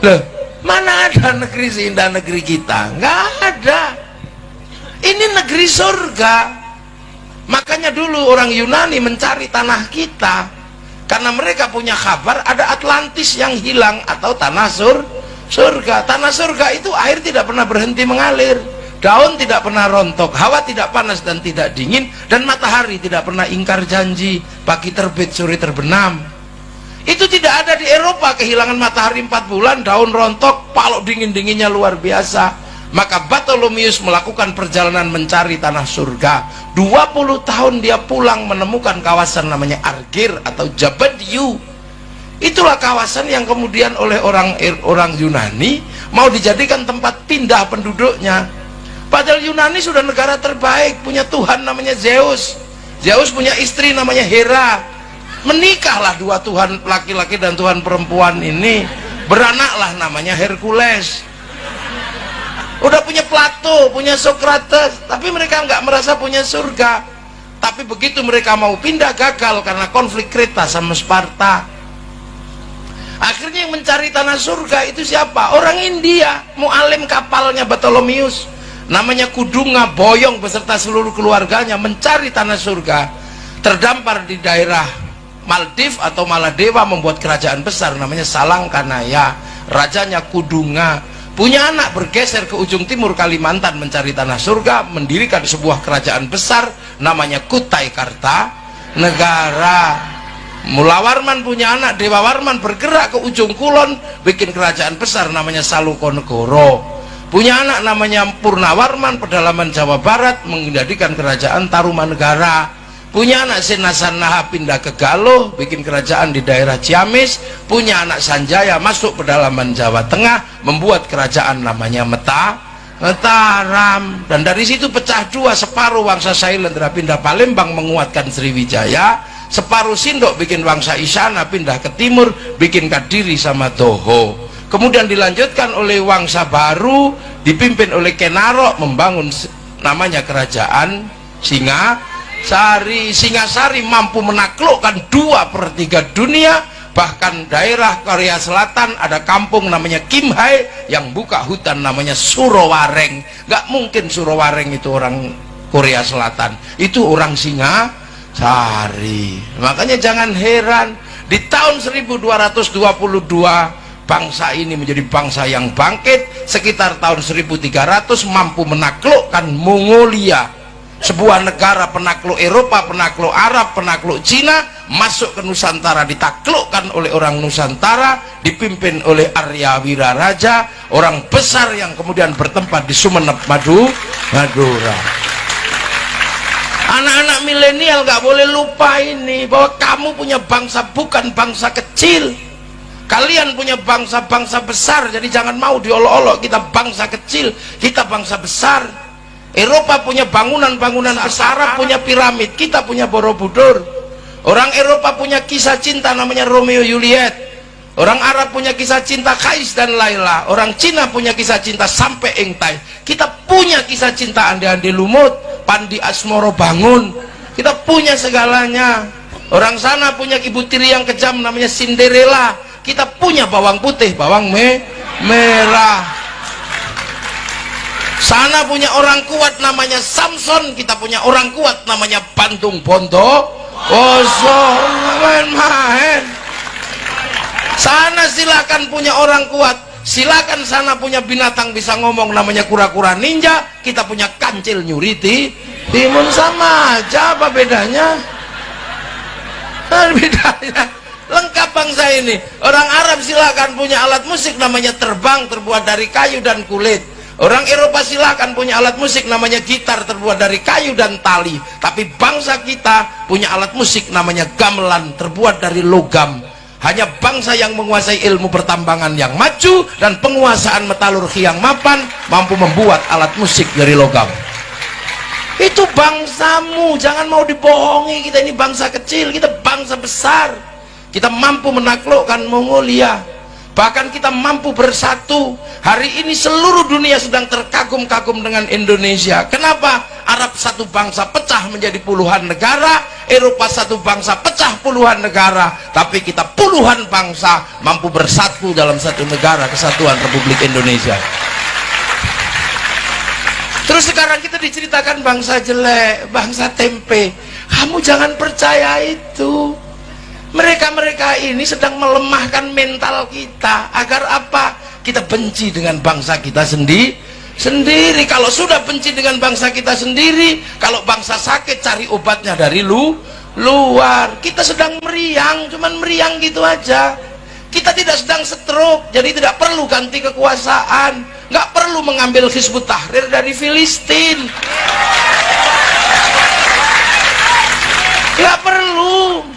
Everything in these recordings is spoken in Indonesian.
Loh, mana ada negeri seindah negeri kita? Nggak ada. Ini negeri surga. Makanya dulu orang Yunani mencari tanah kita karena mereka punya kabar ada Atlantis yang hilang atau tanah surga. Tanah surga itu air tidak pernah berhenti mengalir, daun tidak pernah rontok, hawa tidak panas dan tidak dingin, dan matahari tidak pernah ingkar janji, pagi terbit sore terbenam. Itu tidak ada di Eropa, kehilangan matahari 4 bulan, daun rontok, palok dingin-dinginnya luar biasa. Maka Bartholomeus melakukan perjalanan mencari tanah surga. 20 tahun dia pulang menemukan kawasan namanya Argir atau Jabadiu. Itulah kawasan yang kemudian oleh orang Yunani mau dijadikan tempat pindah penduduknya. Padahal Yunani sudah negara terbaik, punya Tuhan namanya Zeus. Zeus punya istri namanya Hera. Menikahlah dua Tuhan laki-laki dan Tuhan perempuan ini, beranaklah namanya Hercules. Udah punya Plato, punya Socrates, tapi mereka nggak merasa punya surga. Tapi begitu mereka mau pindah, gagal karena konflik Kreta sama Sparta. Akhirnya yang mencari tanah surga itu siapa? Orang India, mualim kapalnya Bartholomeus, namanya Kudunga Boyong beserta seluruh keluarganya mencari tanah surga. Terdampar di daerah Maldives atau Maladewa, membuat kerajaan besar namanya Salangkanaya. Rajanya Kudunga punya anak, bergeser ke ujung timur Kalimantan mencari tanah surga, mendirikan sebuah kerajaan besar namanya Kutai Kartanegara. Mula Warman punya anak, Dewa Warman, bergerak ke ujung kulon, bikin kerajaan besar namanya Salukonegoro. Punya anak namanya Purnawarman, pedalaman Jawa Barat, menjadikan kerajaan Tarumanegara. Punya anak Sinasanaha, pindah ke Galuh, bikin kerajaan di daerah Ciamis. Punya anak Sanjaya, masuk pedalaman Jawa Tengah, membuat kerajaan namanya Mataram. Dan dari situ pecah dua, separuh Wangsa Sailendra pindah Palembang menguatkan Sriwijaya, separuh Sindok bikin Wangsa Isana pindah ke timur, bikin Kadiri sama Toho. Kemudian dilanjutkan oleh Wangsa Baru, dipimpin oleh Kenarok, membangun namanya kerajaan Singasari, mampu menaklukkan 2/3 dunia. Bahkan daerah Korea Selatan ada kampung namanya Kimhae yang buka hutan namanya Surowareng. Gak mungkin Surowareng itu orang Korea Selatan, itu orang Singasari. Makanya jangan heran di tahun 1222 bangsa ini menjadi bangsa yang bangkit. Sekitar tahun 1300 mampu menaklukkan Mongolia, sebuah negara penakluk Eropa, penakluk Arab, penakluk Cina, masuk ke Nusantara, ditaklukkan oleh orang Nusantara, dipimpin oleh Arya Wiraraja, orang besar yang kemudian bertempat di Sumeneb, Madura. Anak-anak milenial gak boleh lupa ini, bahwa kamu punya bangsa, bukan bangsa kecil. Kalian punya bangsa-bangsa besar, jadi jangan mau diolok-olok. Kita bangsa kecil, kita bangsa besar. Eropa punya bangunan-bangunan besar, Arab punya piramid, kita punya Borobudur. Orang Eropa punya kisah cinta namanya Romeo Juliet. Orang Arab punya kisah cinta Kais dan Laila. Orang Cina punya kisah cinta sampai Engtai. Kita punya kisah cinta Ande-Ande Lumut, Pandi Asmoro Bangun. Kita punya segalanya. Orang sana punya ibu tiri yang kejam namanya Cinderella. Kita punya bawang putih, bawang merah. Sana punya orang kuat namanya Samson, kita punya orang kuat namanya Bandung Bondo. Main-main. Sana silakan punya orang kuat, silakan sana punya binatang bisa ngomong namanya kura-kura ninja, kita punya kancil nyuri timun. Sama aja, apa bedanya? Bedanya lengkap bangsa ini. Orang Arab silakan punya alat musik namanya terbang, terbuat dari kayu dan kulit. Orang Eropa silakan punya alat musik namanya gitar, terbuat dari kayu dan tali. Tapi bangsa kita punya alat musik namanya gamelan, terbuat dari logam. Hanya bangsa yang menguasai ilmu pertambangan yang maju dan penguasaan metalurgi yang mapan mampu membuat alat musik dari logam. Itu bangsamu, jangan mau dibohongi. Kita ini bangsa kecil, kita bangsa besar. Kita mampu menaklukkan Mongolia. Bahkan kita mampu bersatu. Hari ini seluruh dunia sedang terkagum-kagum dengan Indonesia. Kenapa? Arab satu bangsa pecah menjadi puluhan negara, Eropa satu bangsa pecah puluhan negara, tapi kita puluhan bangsa mampu bersatu dalam satu negara, kesatuan Republik Indonesia. Terus sekarang kita diceritakan bangsa jelek, bangsa tempe. Kamu jangan percaya itu. Mereka-mereka ini sedang melemahkan mental kita. Agar apa? Kita benci dengan bangsa kita sendiri. Kalau sudah benci dengan bangsa kita sendiri, kalau bangsa sakit cari obatnya dari luar. Kita sedang meriang, cuman meriang gitu aja. Kita tidak sedang stroke, jadi tidak perlu ganti kekuasaan, nggak perlu mengambil Hizbut Tahrir dari Filistin, nggak perlu.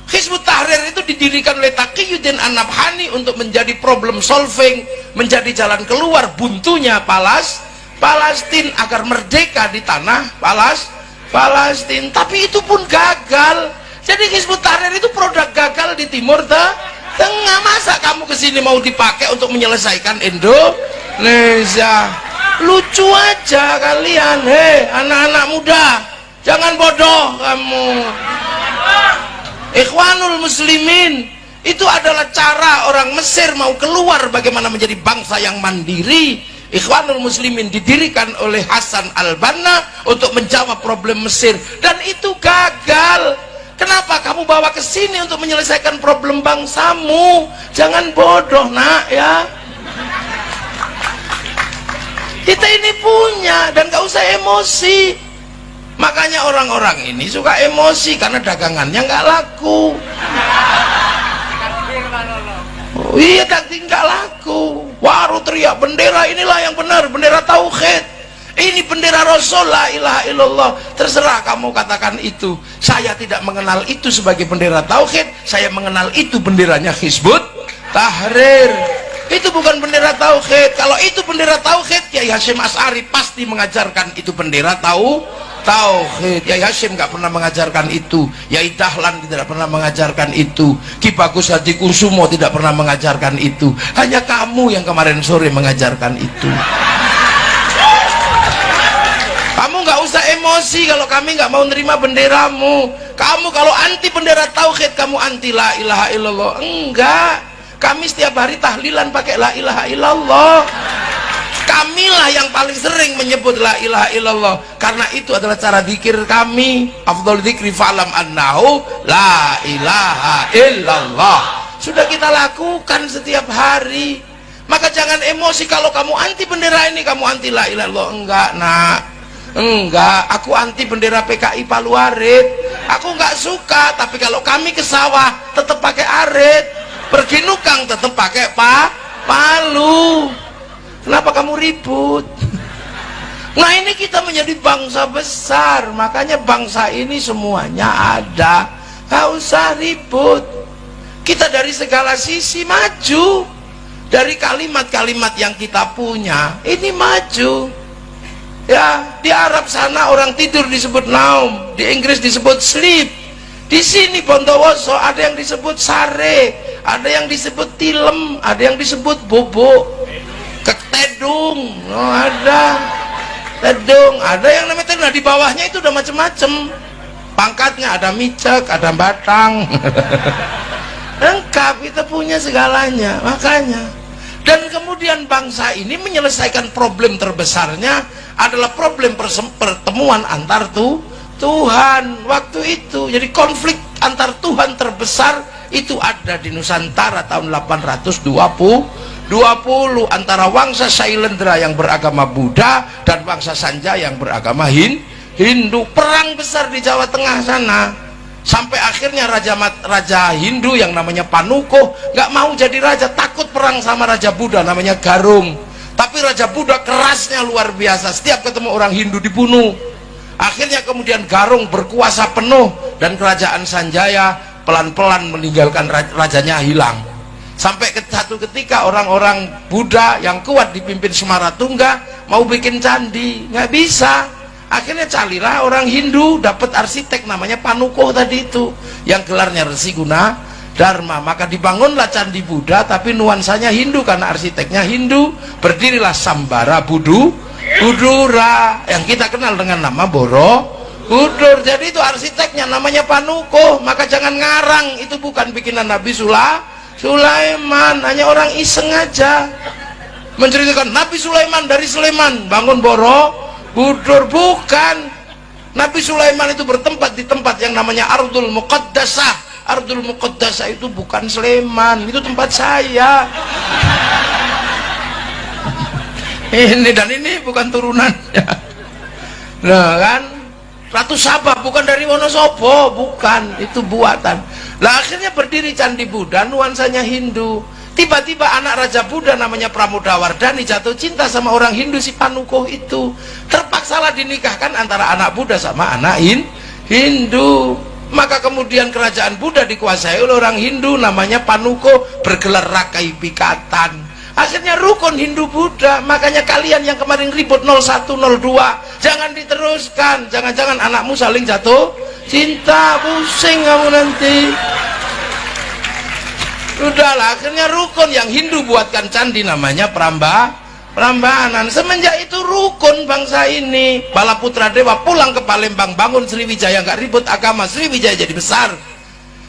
Hizbut Tahrir itu didirikan oleh Taqiyuddin An-Nabhani untuk menjadi problem solving, menjadi jalan keluar buntunya Palestina agar merdeka di tanah Palestina. Tapi itu pun gagal. Jadi Hizbut Tahrir itu produk gagal di Timur Tengah. Masa kamu kesini mau dipakai untuk menyelesaikan Indonesia? Lucu aja kalian. Hei anak-anak muda, jangan bodoh kamu. Ikhwanul Muslimin itu adalah cara orang Mesir mau keluar bagaimana menjadi bangsa yang mandiri. Ikhwanul Muslimin didirikan oleh Hasan al-Banna untuk menjawab problem Mesir, dan itu gagal. Kenapa kamu bawa ke sini untuk menyelesaikan problem bangsamu? Jangan bodoh nak ya. Kita ini punya, dan gak usah emosi. Makanya orang-orang ini suka emosi karena dagangannya nggak laku. Oh, iya, daging nggak laku. Waru teriak bendera inilah yang benar, bendera tauhid. Ini bendera Rasul, la ilaha illallah. Terserah kamu katakan itu. Saya tidak mengenal itu sebagai bendera tauhid. Saya mengenal itu benderanya Hizbut Tahrir. Itu bukan bendera tauhid. Kalau itu bendera tauhid, Kiai Hasyim Asy'ari pasti mengajarkan itu bendera tauhid. Kiai Hasyim nggak pernah mengajarkan itu. Yai Dahlan tidak pernah mengajarkan itu. Ki Bagus Hadi Kusumo tidak pernah mengajarkan itu. Hanya kamu yang kemarin sore mengajarkan itu. Kamu nggak usah emosi kalau kami nggak mau nerima benderamu. Kamu kalau anti bendera tauhid, kamu anti la ilaha illallah. Enggak, kami setiap hari tahlilan pakai la ilaha illallah. Kamilah yang paling sering menyebut la ilaha illallah, karena itu adalah cara zikir kami. Afdhal dzikri fa'lam annahu la ilaha illallah. Sudah kita lakukan setiap hari. Maka jangan emosi kalau kamu anti bendera ini, kamu anti la ilaha illallah. Enggak nak, enggak, aku anti bendera PKI Palu Arit. Aku enggak suka, tapi kalau kami ke sawah tetap pakai arit, pergi nukang tetap pakai palu. Kenapa kamu ribut? Nah ini kita menjadi bangsa besar, makanya bangsa ini semuanya ada. Gak usah ribut. Kita dari segala sisi maju. Dari kalimat-kalimat yang kita punya, ini maju. Ya, di Arab sana orang tidur disebut naum, di Inggris disebut sleep. Di sini Bondowoso ada yang disebut sare, ada yang disebut tilem, ada yang disebut bobo. Ketedung, oh, ada tedung, ada yang namanya tedung. Nah di bawahnya itu udah macem-macem pangkatnya, ada micek, ada batang. Lengkap, kita punya segalanya. Makanya, dan kemudian bangsa ini menyelesaikan problem terbesarnya adalah problem pertemuan antar Tuhan waktu itu. Jadi konflik antar Tuhan terbesar itu ada di Nusantara tahun 820 antara Wangsa Sailendra yang beragama Buddha dan Wangsa Sanjaya yang beragama Hindu. Perang besar di Jawa Tengah sana, sampai akhirnya raja Hindu yang namanya Panuko nggak mau jadi raja, takut perang sama raja Buddha namanya Garung. Tapi raja Buddha kerasnya luar biasa, setiap ketemu orang Hindu dibunuh. Akhirnya kemudian Garung berkuasa penuh dan kerajaan Sanjaya pelan-pelan meninggalkan rajanya hilang. Sampai satu ketika orang-orang Buddha yang kuat dipimpin Semaratungga mau bikin candi, nggak bisa. Akhirnya carilah orang Hindu, dapat arsitek namanya Panuko tadi itu, yang gelarnya Resi Guna Dharma. Maka dibangunlah candi Buddha, tapi nuansanya Hindu karena arsiteknya Hindu. Berdirilah Sambara Buddha Budura yang kita kenal dengan nama Borobudur. Jadi itu arsiteknya namanya Panukuh. Maka jangan ngarang, itu bukan bikinan Nabi Sulaiman, hanya orang iseng aja menceritakan Nabi Sulaiman dari Sleman bangun Borobudur. Bukan, Nabi Sulaiman itu bertempat di tempat yang namanya Ardul Muqaddasah. Ardul Muqaddasah itu bukan Sleman, itu tempat saya. Ini dan ini bukan turunannya. Nah kan, Ratu Sabah bukan dari Wonosobo, bukan, itu buatan. Lah akhirnya berdiri Candi Buddha, nuansanya Hindu. Tiba-tiba anak Raja Buddha namanya Pramodawardhani jatuh cinta sama orang Hindu si Panukuh itu. Terpaksalah dinikahkan antara anak Buddha sama anak Hindu. Maka kemudian kerajaan Buddha dikuasai oleh orang Hindu namanya Panukuh, bergelar Rakai Pikatan. Akhirnya rukun Hindu Buddha. Makanya kalian yang kemarin ribut 01, 02 jangan diteruskan. Jangan-jangan anakmu saling jatuh cinta, pusing kamu nanti. Udahlah, akhirnya rukun yang Hindu buatkan candi namanya Prambanan. Semenjak itu rukun bangsa ini. Balaputra Dewa pulang ke Palembang, bangun Sriwijaya, nggak ribut agama, Sriwijaya jadi besar.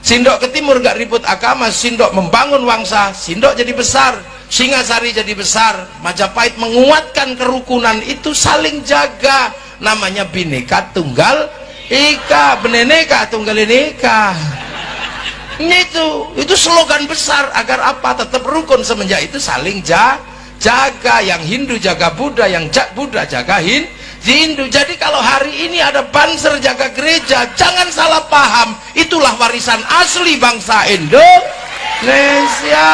Sindok ke timur nggak ribut agama, Sindok membangun Wangsa, Sindok jadi besar. Singasari jadi besar. Majapahit menguatkan kerukunan itu, saling jaga, namanya Bhinneka Tunggal Ika, Bhinneka Tunggal Ika. Itu slogan besar agar apa? Tetap rukun. Semenjak itu saling jaga, yang Hindu jaga Buddha, yang Buddha jaga Hindu. Jadi kalau hari ini ada banser jaga gereja, jangan salah paham, itulah warisan asli bangsa Indonesia.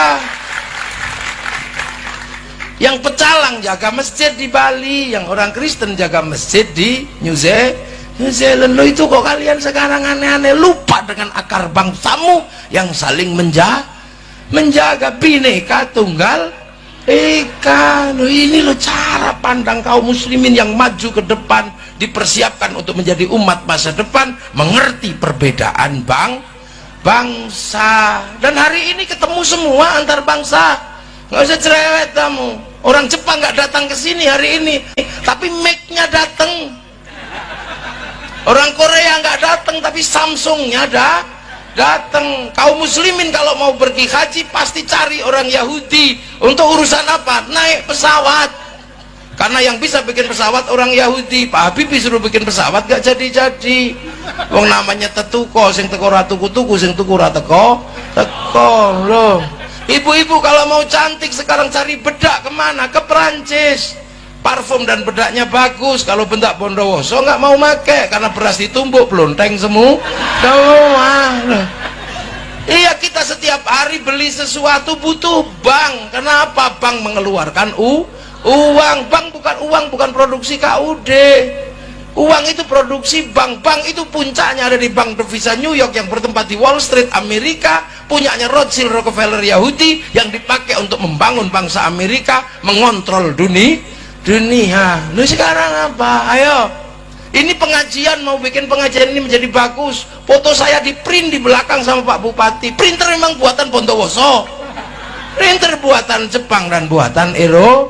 Yang pecalang jaga masjid di Bali, yang orang Kristen jaga masjid di New Zealand. Loh, itu kok kalian sekarang aneh-aneh, lupa dengan akar bangsamu yang saling menjaga Bhinneka Tunggal Ika. Loh, ini loh cara pandang kaum muslimin yang maju ke depan, dipersiapkan untuk menjadi umat masa depan, mengerti perbedaan bangsa. Dan hari ini ketemu semua antar bangsa, nggak usah cerewet kamu. Orang Jepang nggak datang ke sini hari ini, tapi Mac-nya datang. Orang Korea nggak datang, tapi Samsung-nya datang. Kaum muslimin kalau mau pergi haji pasti cari orang Yahudi. Untuk urusan apa? Naik pesawat. Karena yang bisa bikin pesawat orang Yahudi. Pak Habibie suruh bikin pesawat gak jadi-jadi. Wong namanya tetuko, sing teko ra tuku-tuku, sing tuku ra teko loh. Ibu-ibu kalau mau cantik sekarang cari bedak kemana? Ke Perancis. Parfum dan bedaknya bagus. Kalau bentak Bondowoso nggak mau make karena beras ditumbuk pelonteng semua. Iya, kita setiap hari beli sesuatu butuh bank. Kenapa? Bank mengeluarkan uang. Bank bukan uang, bukan produksi KUD. Uang itu produksi bank. Bank itu puncaknya ada di Bank Devisa New York yang bertempat di Wall Street Amerika, punyanya Rothschild Rockefeller Yahudi, yang dipakai untuk membangun bangsa Amerika, mengontrol dunia. Lu sekarang apa? Ayo, ini pengajian, mau bikin pengajian ini menjadi bagus, foto saya di print di belakang sama Pak Bupati. Printer memang buatan Bondowoso, printer buatan Jepang dan buatan Eropa.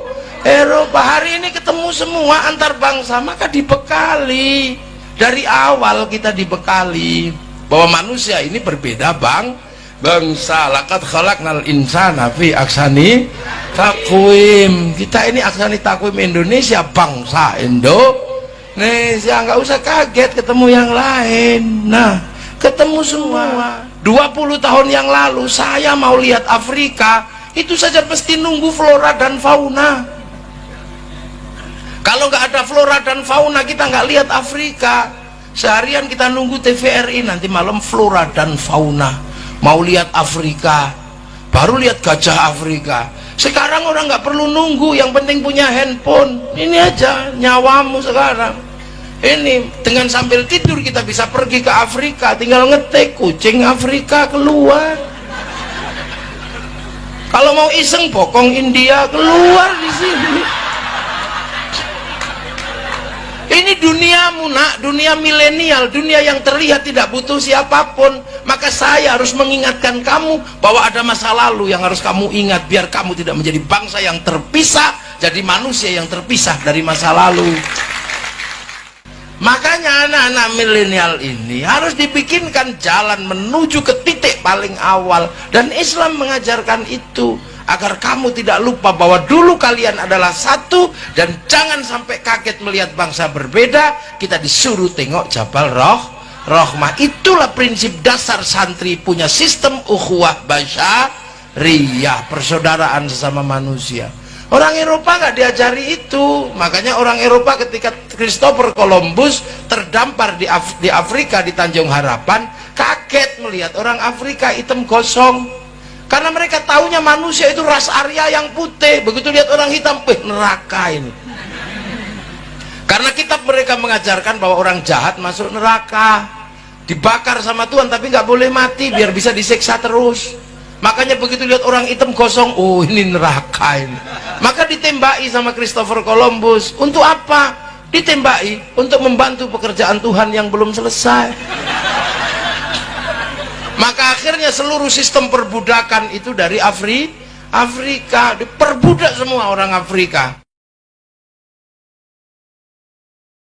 Hari ini ketemu semua antar bangsa, maka dibekali. Dari awal kita dibekali bahwa manusia ini berbeda bangsa. Laqad khalaqnal insana fi ahsani taqwim. Kita ini ahsani taqwim Indonesia, bangsa Indonesia. Nggak usah kaget ketemu yang lain. Nah, ketemu semua. 20 tahun yang lalu saya mau lihat Afrika, itu saja mesti nunggu flora dan fauna. Kalau nggak ada flora dan fauna, kita nggak lihat Afrika. Seharian kita nunggu TVRI, nanti malam flora dan fauna. Mau lihat Afrika, baru lihat gajah Afrika. Sekarang orang nggak perlu nunggu, yang penting punya handphone. Ini aja nyawamu sekarang. Ini dengan sambil tidur kita bisa pergi ke Afrika, tinggal ngetik kucing Afrika keluar. Kalau mau iseng bokong India keluar di sini. Ini duniamu nak, dunia milenial, dunia yang terlihat tidak butuh siapapun. Maka saya harus mengingatkan kamu bahwa ada masa lalu yang harus kamu ingat, biar kamu tidak menjadi bangsa yang terpisah, jadi manusia yang terpisah dari masa lalu. Makanya anak-anak milenial ini harus dibikinkan jalan menuju ke titik paling awal, dan Islam mengajarkan itu agar kamu tidak lupa bahwa dulu kalian adalah satu, dan jangan sampai kaget melihat bangsa berbeda. Kita disuruh tengok Jabal Rahmah. Itulah prinsip dasar santri punya sistem ukhuwah basyariyah, persaudaraan sesama manusia. Orang Eropa nggak diajari itu. Makanya orang Eropa ketika Christopher Columbus terdampar di Afrika, di Tanjung Harapan, kaget melihat orang Afrika hitam gosong. Karena mereka taunya manusia itu ras Arya yang putih. Begitu lihat orang hitam, neraka ini. Karena kitab mereka mengajarkan bahwa orang jahat masuk neraka, dibakar sama Tuhan, tapi nggak boleh mati biar bisa disiksa terus. Makanya begitu lihat orang hitam gosong, oh ini neraka ini. Maka ditembaki sama Christopher Columbus. Untuk apa? Ditembaki untuk membantu pekerjaan Tuhan yang belum selesai. Maka akhirnya seluruh sistem perbudakan itu dari Afrika, diperbudak semua orang Afrika.